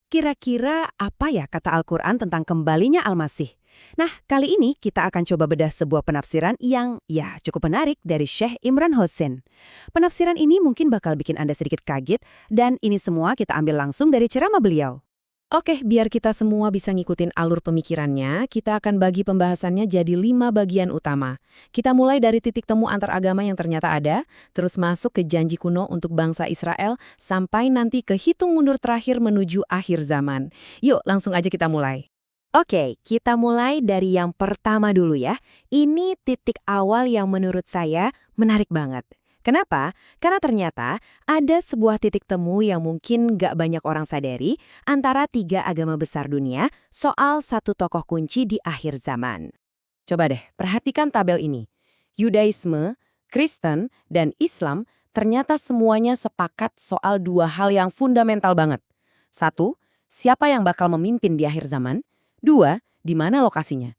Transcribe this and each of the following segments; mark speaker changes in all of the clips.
Speaker 1: Kira-kira apa ya kata Al-Quran tentang kembalinya Al-Masih? Nah, kali ini kita akan coba bedah sebuah penafsiran yang cukup menarik dari Syekh Imran Hosein. Penafsiran ini mungkin bakal bikin Anda sedikit kaget, dan ini semua kita ambil langsung dari ceramah beliau.
Speaker 2: Oke, biar kita semua bisa ngikutin alur pemikirannya, kita akan bagi pembahasannya jadi 5 bagian utama. Kita mulai dari titik temu antar agama yang ternyata ada, terus masuk ke janji kuno untuk bangsa Israel, sampai nanti ke hitung mundur terakhir menuju akhir zaman. Yuk, langsung aja kita mulai.
Speaker 1: Oke, kita mulai dari yang pertama dulu ya. Ini titik awal yang menurut saya menarik banget. Kenapa? Karena ternyata ada sebuah titik temu yang mungkin nggak banyak orang sadari antara 3 agama besar dunia soal satu tokoh kunci di akhir zaman.
Speaker 2: Coba deh, perhatikan tabel ini. Yudaisme, Kristen, dan Islam ternyata semuanya sepakat soal 2 hal yang fundamental banget. 1, siapa yang bakal memimpin di akhir zaman? 2, di mana lokasinya?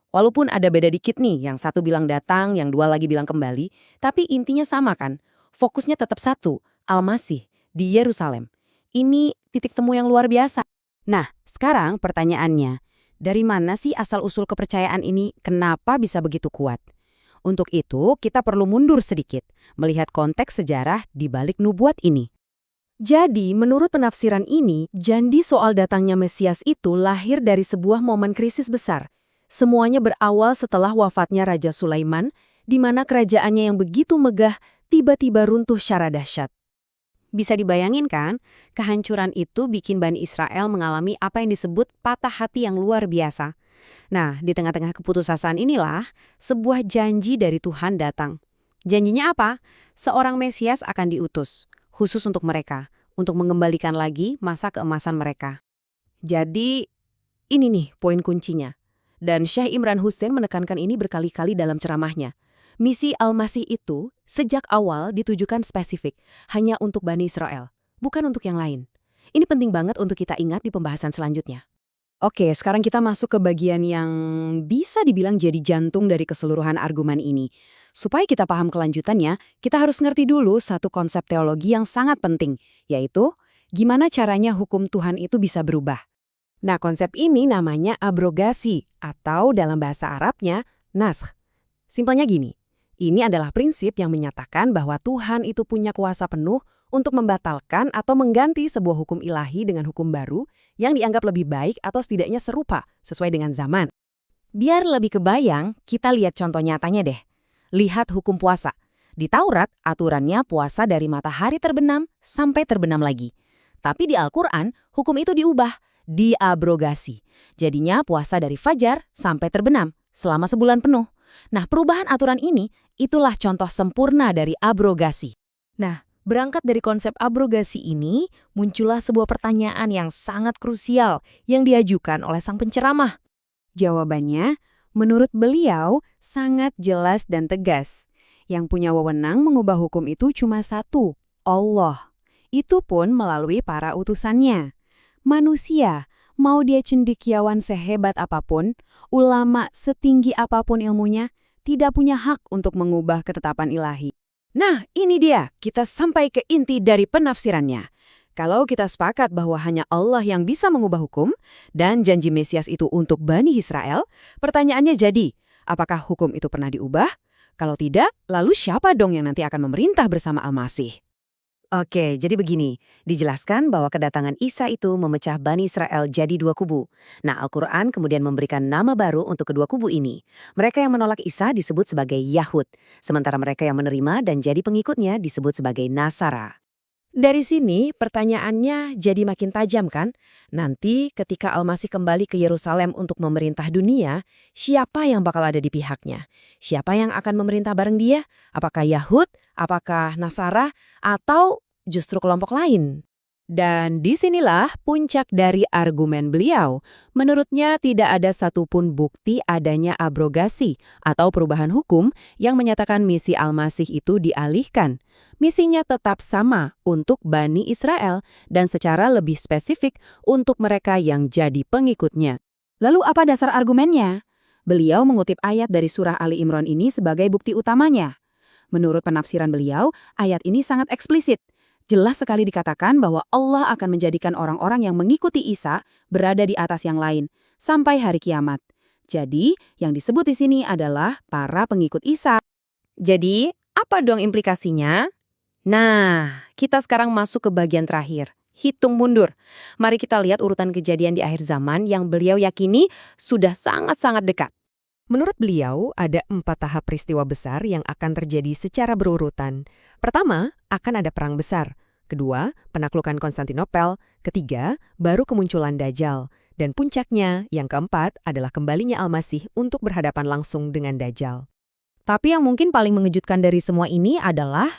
Speaker 2: Walaupun ada beda dikit nih, yang satu bilang datang, yang 2 lagi bilang kembali, tapi intinya sama kan? Fokusnya tetap satu, Al-Masih, di Yerusalem. Ini titik temu yang luar biasa.
Speaker 1: Nah, sekarang pertanyaannya, dari mana sih asal-usul kepercayaan ini? Kenapa bisa begitu kuat? Untuk itu, kita perlu mundur sedikit, melihat konteks sejarah di balik nubuat ini. Jadi, menurut penafsiran ini, janji soal datangnya Mesias itu lahir dari sebuah momen krisis besar. Semuanya berawal setelah wafatnya Raja Sulaiman, di mana kerajaannya yang begitu megah tiba-tiba runtuh secara dahsyat. Bisa dibayangin kan, kehancuran itu bikin Bani Israel mengalami apa yang disebut patah hati yang luar biasa. Nah, di tengah-tengah keputusasaan inilah, sebuah janji dari Tuhan datang. Janjinya apa? Seorang Mesias akan diutus, khusus untuk mereka, untuk mengembalikan lagi masa keemasan mereka. Jadi, ini nih poin kuncinya. Dan Syekh Imran Hosein menekankan ini berkali-kali dalam ceramahnya. Misi Al-Masih itu sejak awal ditujukan spesifik, hanya untuk Bani Israel, bukan untuk yang lain. Ini penting banget untuk kita ingat di pembahasan selanjutnya. Oke, sekarang kita masuk ke bagian yang bisa dibilang jadi jantung dari keseluruhan argumen ini. Supaya kita paham kelanjutannya, kita harus ngerti dulu satu konsep teologi yang sangat penting, yaitu gimana caranya hukum Tuhan itu bisa berubah. Nah, konsep ini namanya abrogasi, atau dalam bahasa Arabnya, naskh. Simpelnya gini, ini adalah prinsip yang menyatakan bahwa Tuhan itu punya kuasa penuh untuk membatalkan atau mengganti sebuah hukum ilahi dengan hukum baru yang dianggap lebih baik atau setidaknya serupa sesuai dengan zaman. Biar lebih kebayang, kita lihat contoh nyatanya deh. Lihat hukum puasa. Di Taurat, aturannya puasa dari matahari terbenam sampai terbenam lagi. Tapi di Al-Quran, hukum itu diubah, diabrogasi. Jadinya puasa dari fajar sampai terbenam selama sebulan penuh. Nah, perubahan aturan ini, itulah contoh sempurna dari abrogasi. Nah, berangkat dari konsep abrogasi ini, muncullah sebuah pertanyaan yang sangat krusial yang diajukan oleh sang penceramah. Jawabannya, menurut beliau, sangat jelas dan tegas. Yang punya wewenang mengubah hukum itu cuma satu, Allah. Itu pun melalui para utusannya. Manusia, mau dia cendekiawan sehebat apapun, ulama setinggi apapun ilmunya, tidak punya hak untuk mengubah ketetapan ilahi. Nah, ini dia, kita sampai ke inti dari penafsirannya. Kalau kita sepakat bahwa hanya Allah yang bisa mengubah hukum, dan janji Mesias itu untuk Bani Israel, pertanyaannya jadi, apakah hukum itu pernah diubah? Kalau tidak, lalu siapa dong yang nanti akan memerintah bersama Al-Masih? Oke, jadi begini, dijelaskan bahwa kedatangan Isa itu memecah Bani Israel jadi 2 kubu. Nah, Al-Quran kemudian memberikan nama baru untuk kedua kubu ini. Mereka yang menolak Isa disebut sebagai Yahud, sementara mereka yang menerima dan jadi pengikutnya disebut sebagai Nasara. Dari sini, pertanyaannya jadi makin tajam kan? Nanti ketika Al-Masih kembali ke Yerusalem untuk memerintah dunia, siapa yang bakal ada di pihaknya? Siapa yang akan memerintah bareng dia? Apakah Yahud? Apakah Nasara? Atau justru kelompok lain? Dan disinilah puncak dari argumen beliau. Menurutnya tidak ada satupun bukti adanya abrogasi atau perubahan hukum yang menyatakan misi Al-Masih itu dialihkan. Misinya tetap sama untuk Bani Israel dan secara lebih spesifik untuk mereka yang jadi pengikutnya. Lalu apa dasar argumennya? Beliau mengutip ayat dari surah Ali Imran ini sebagai bukti utamanya. Menurut penafsiran beliau, ayat ini sangat eksplisit. Jelas sekali dikatakan bahwa Allah akan menjadikan orang-orang yang mengikuti Isa berada di atas yang lain sampai hari kiamat. Jadi, yang disebut di sini adalah para pengikut Isa.
Speaker 2: Jadi, apa dong implikasinya? Nah, kita sekarang masuk ke bagian terakhir. Hitung mundur. Mari kita lihat urutan kejadian di akhir zaman yang beliau yakini sudah sangat-sangat dekat. Menurut beliau, ada 4 tahap peristiwa besar yang akan terjadi secara berurutan. Pertama, akan ada perang besar. Kedua, penaklukan Konstantinopel. Ketiga, baru kemunculan Dajjal. Dan puncaknya, yang keempat, adalah kembalinya Al-Masih untuk berhadapan langsung dengan Dajjal. Tapi yang mungkin paling mengejutkan dari semua ini adalah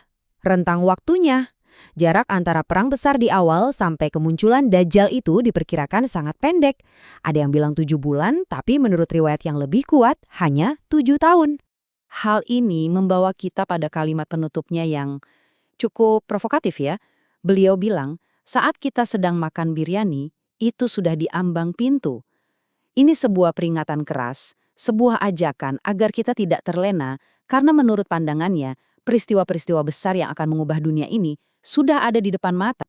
Speaker 2: rentang waktunya. Jarak antara perang besar di awal sampai kemunculan Dajjal itu diperkirakan sangat pendek. Ada yang bilang 7 bulan, tapi menurut riwayat yang lebih kuat, hanya 7 tahun. Hal ini membawa kita pada kalimat penutupnya yang cukup provokatif ya. Beliau bilang, saat kita sedang makan biryani, itu sudah diambang pintu. Ini sebuah peringatan keras, sebuah ajakan agar kita tidak terlena, karena menurut pandangannya, peristiwa-peristiwa besar yang akan mengubah dunia ini sudah ada di depan mata.